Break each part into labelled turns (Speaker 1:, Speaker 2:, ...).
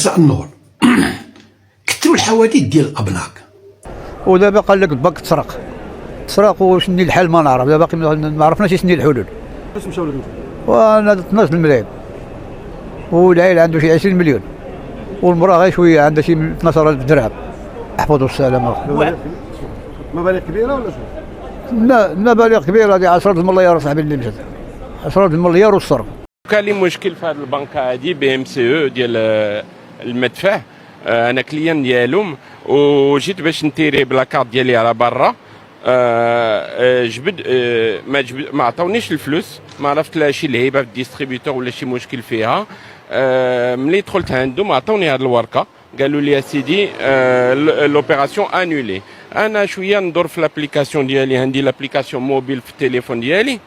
Speaker 1: رجاء النور كثروا الحوادث ديال الابناك.
Speaker 2: ودابا قال لك البنك تسرق وشني الحل ما نعرف، دابا باقي ما عرفناش شنو الحلول.
Speaker 3: فاش مشاو لك؟
Speaker 2: وانا 12 الملايين والعائله عنده شي 20 مليون والمراه غير شويه عندها شي 12000 درهم. احفظوا السلامه.
Speaker 3: مبالغ كبيره ولا شنو؟
Speaker 2: لا مبالغ كبيره، هذه 10 المليار صاحبي اللي مشات 10 المليار والصرف.
Speaker 4: كان لي مشكل في هذه البنكه هذه بي ام سي او ديال المدفع. انا كليان ديالهم وجيت باش نتيري بلاكارت ديالي على برا. جبد ما عطاونيش الفلوس، ما عرفت لا شي لعيبه في الديستريبيوتور ولا شي مشكل فيها. ملي دخلت عندهم عطاوني هذه الورقه، قالوا لي يا سيدي لوبيراسيون انولي. انا شويه ندور في لابليكاسيون ديالي، عندي لابليكاسيون موبيل في التليفون ديالي،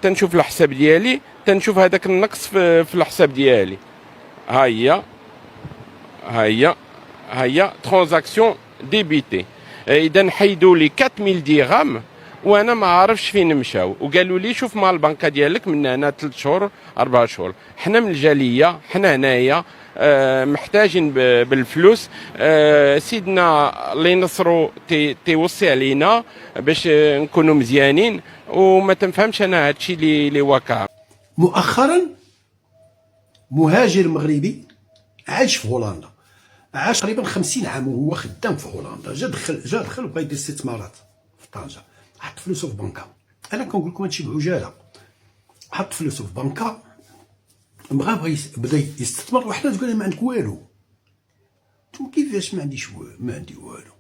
Speaker 4: تنشوف الحساب ديالي، تنشوف هذاك النقص في الحساب ديالي. هيا ترانزاكسيون ديبيتي. اذا حيدوا لي 4000 درهم وانا ما عارفش فين مشاو، وقالوا لي شوف مع البنكه ديالك من هنا 3 شهور 4 شهور. حنا من الجاليه، حنا هنايا محتاجين بالفلوس. سيدنا الله ينصرو تيوصي علينا باش نكونوا مزيانين، وما تنفهمش انا هادشي اللي واقع.
Speaker 1: مؤخرا مهاجر مغربي عاش في هولندا، عاش تقريبا 50 عام وهو خدام في هولندا. جا دخل وبغى يدير استثمارات في طنجه، حط فلوسه في بنكه. انا كنقول لكم هادشي بعجاله، حط فلوسه في بنكه، بغى بدا يستثمر. وحده تقول ما عندك والو. قلت كيفاش ما عندي والو؟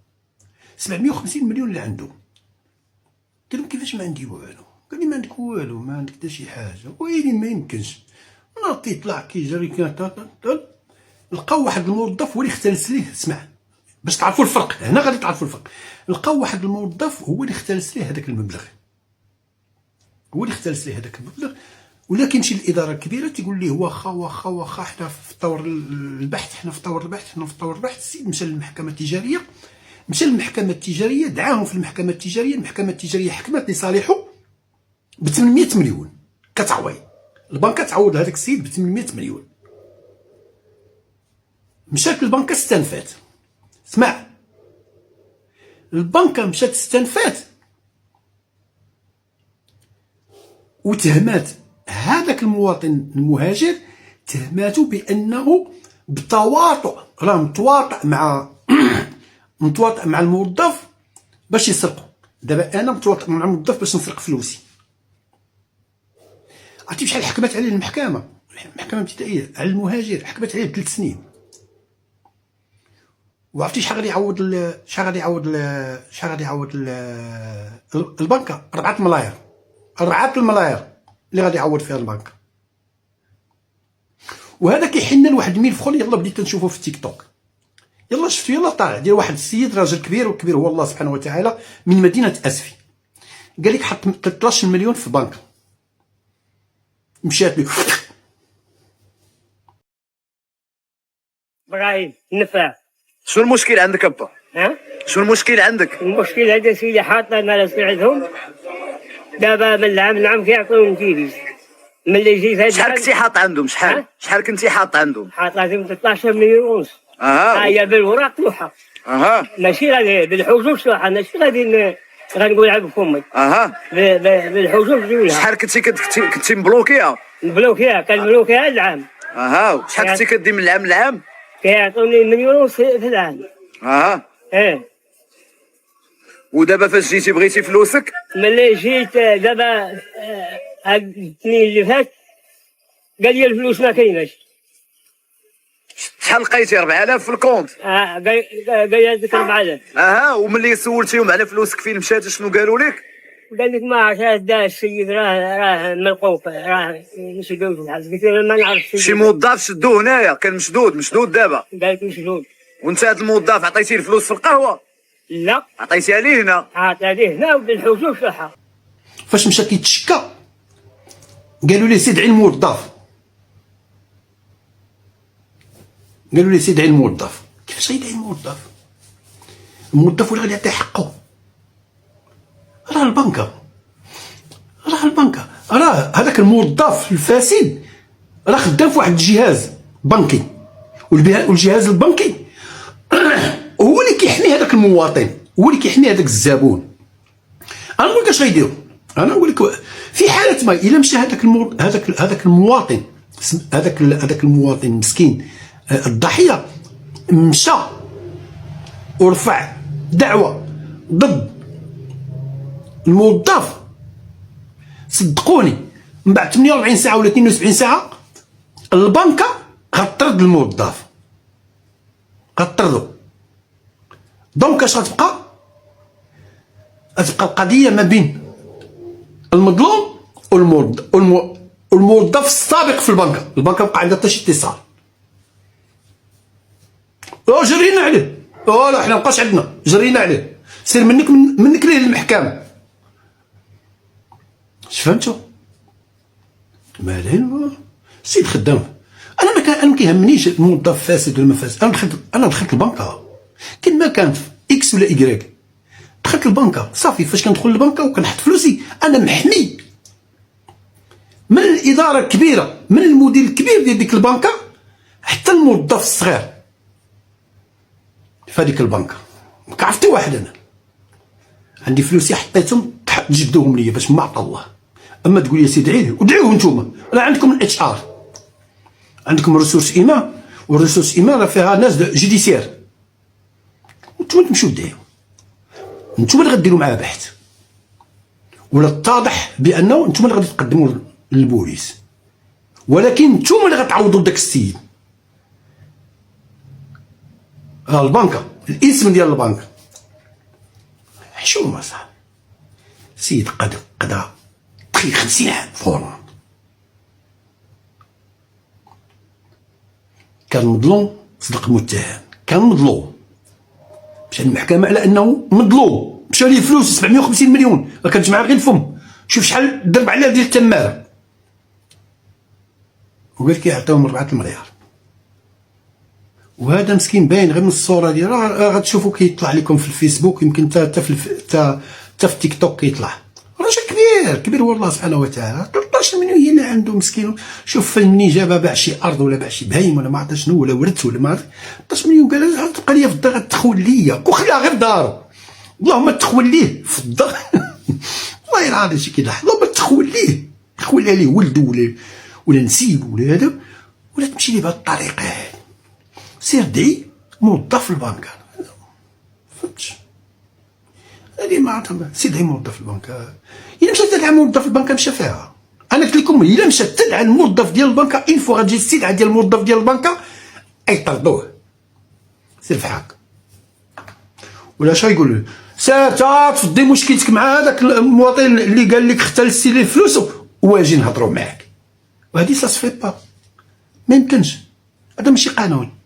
Speaker 1: 750 مليون اللي عنده. قال لهم كيفاش ما عندي والو؟ قال لي ما عندك والو، ما عندك حتى شي حاجه. ويلي ما يمكنش. ناطي طلع كيجري لقاو واحد الموظف هو اللي اختلس ليه. اسمع باش تعرفوا الفرق، هنا غادي تعرفوا الفرق. لقاو واحد الموظف هو اللي اختلس ليه هذاك المبلغ، ولا كيمشي للاداره الكبيره تيقول ليه واخا حنا في طور البحث، السيد مشى للمحكمه التجاريه، دعاهم في المحكمه التجاريه حكمت لصالحه ب 800 مليون كتعويض. البنكه تعوض هذاك السيد ب 800 مليون. مشات البنكه استنفات. اسمع، البنكه مشات استنفات وتهمات هذاك المواطن المهاجر، تهماته بانه بتواطؤ، راه متواطئ مع الموظف باش يسرقوا. دابا انا متواطئ مع الموظف باش نسرق فلوسي. عرفتي بشحال حكمت عليه المحكمه الابتدائيه على المهاجر؟ حكمت عليه ب3 سنين. وعرفتي شحال غادي يعوض البنكه؟ 4 ملاير اللي غادي يعوض فيها البنكه. وهذا كيحن لواحد الملف اخر يلا بديت نشوفه في التيك توك. يلا شفتو، يلا طالع ديال واحد السيد راجل كبير، والكبير هو الله سبحانه وتعالى، من مدينه اسفي. قال لك حط 13 مليون في بنك، مشات له.
Speaker 5: ابراهيم نفع.
Speaker 6: شنو المشكل عندك ابا؟ شنو المشكل عندك؟
Speaker 5: المشكل هذا سيدي حاط المال عندهم دابا من العام كيعطيوني كيفيش. ملي جيت هذا
Speaker 6: شحال كنتي حاط عندهم؟ شحال كنتي حاط عندهم؟
Speaker 5: حاط لازم 13 مليون ونص. هي بالوراق تلوحه. ماشي غادي بالحجوج تلوحه، ماشي غادي غنقول عيب فمي. بالحجوج تلوحه.
Speaker 6: شحال كنتي مبلوكيها؟
Speaker 5: كان مبلوكيها العام.
Speaker 6: شحال كنتي كدي من العام للعام؟
Speaker 5: كيعطوني مليون ونص في العام.
Speaker 6: ودابا فاش جيتي بغيتي فلوسك؟
Speaker 5: ملي جيت دابا هاد الاثنين اللي فات قال لي الفلوس ما كايناش.
Speaker 6: شحال لقيتي؟ 4000 في الكونت؟
Speaker 5: قال لي هذيك 4000.
Speaker 6: وملي سولتيهم على فلوسك فين مشات شنو قالوا لك؟
Speaker 5: قال لك ما عرفت هذا السيد راه ملقوف، راه مشدود في الحبس. قلت له ما نعرفش.
Speaker 6: شي موظف شدوه هنايا، كان مشدود دابا؟
Speaker 5: قال لك مشدود.
Speaker 6: وانت هذا الموظف عطيتيه الفلوس في القهوه؟
Speaker 5: لا،
Speaker 6: عطيتيها ليه هنا.
Speaker 5: عطيها ليه هنا وبالحجوج تاعها.
Speaker 1: فاش مشى كيتشكى قالوا ليه سيد عين الموظف، كيفاش غيدعي الموظف؟ الموظف ولا غادي يعطيه حقه؟ راه البنكه، راه هذاك الموظف الفاسد راه خدام في واحد الجهاز بنكي، والجهاز البنكي هو اللي كيحمي هذاك المواطن، هو اللي كيحمي هذاك الزبون. انا نقول لك اش غيديروا، انا نقول لك في حاله ما الا مشى هذاك المواطن، هذاك المواطن المسكين الضحيه مشى ورفع دعوه ضد الموظف، صدقوني من بعد 48 ساعه ولا 72 ساعه البنكه غطرد الموظف، غطردو. دونك اش غتبقى القضيه ما بين المظلوم والموظف السابق في البنكه. البنكه بقى عندها حتى شي اتصال، جرينا عليه، لا حنا مابقاش عندنا، جرينا عليه، سير منك ليه للمحكمه. اش فهمتوا؟ مالين السيد خدام. انا ما كيهمنيش الموظف فاسد ولا ما فاسد. انا دخلت البنكه كان ما كانت اكس ولا ايكغيك، دخلت البنكه صافي. فاش كندخل البنكه وكنحط فلوسي انا محمي من الاداره الكبيره، من المدير الكبير ديال ديك البنكه حتى الموظف الصغير في هذيك البنكه. ما كنعرف حتى واحد، انا عندي فلوسي حطيتهم تجدوهم ليا باش ما عطى الله. اما تقول لي سيدي عيني ودعيوه نتوما، راه عندكم الاتش ار، عندكم ريسورس ايمان، والريسورس ايمان راه فيها ناس جوديسيير، نتوما تمشيو دعيو، نتوما اللي غديروا معاه بحث، ولا اتضح بانه نتوما اللي غادي تقدموا للبوليس، ولكن نتوما اللي غتعوضوا داك السيد. البنكه الاسم ديال البنكه حشومه صاحبي. سيد قدا تخي 50 عام في هولندا، كان مظلوم صدق متهم، كان مظلوم مشى للمحكمه على انه مظلوم، مشى ليه فلوس 750 مليون، ما كانش معاه غير الفم. شوف شحال ضرب عليها ديال التماره، وقال لك يعطيهم 4 المليار. وهذا مسكين باين غير من الصوره ديالو، غتشوفوا كيطلع لكم في الفيسبوك، يمكن حتى في التيك توك كيطلع. راجل كبير هو الله سبحانه وتعالى. 13 مليون هي اللي عنده مسكين. شوف منين جابها، باع شي ارض ولا باع شي بهيم ولا ما عرفت شنو، ولا ورث ولا ما عرفت. 13 مليون قال تبقى ليا في الدار، غتخول ليا وخليها غير دارو. اللهم تخول ليه في الدار والله العظيم شي كيضحك. اللهم تخول ليه، يخول عليه ولده ولا نسيب ولا هذا، ولا تمشي ليه بهذه الطريقه هذه. سير دعي موظف البنكه، فهمتش؟ هذه ما عرفتها. سير دعي موظف البنكه، الا مشات تدعى موظف البنكه مشى فيها. انا قلت لكم الا مشات تدعى الموظف ديال البنكه، ان فوا غتجي تستدعى ديال الموظف ديال البنكه يطردوه. سير في حق ولا اش غيقول له؟ سير تفضي مشكلتك مع هذاك المواطن اللي قال لك اختلستي ليه فلوسه، واجي نهضروا معاك. وهذه سا سفي با، ما يمكنش، هذا ماشي قانون.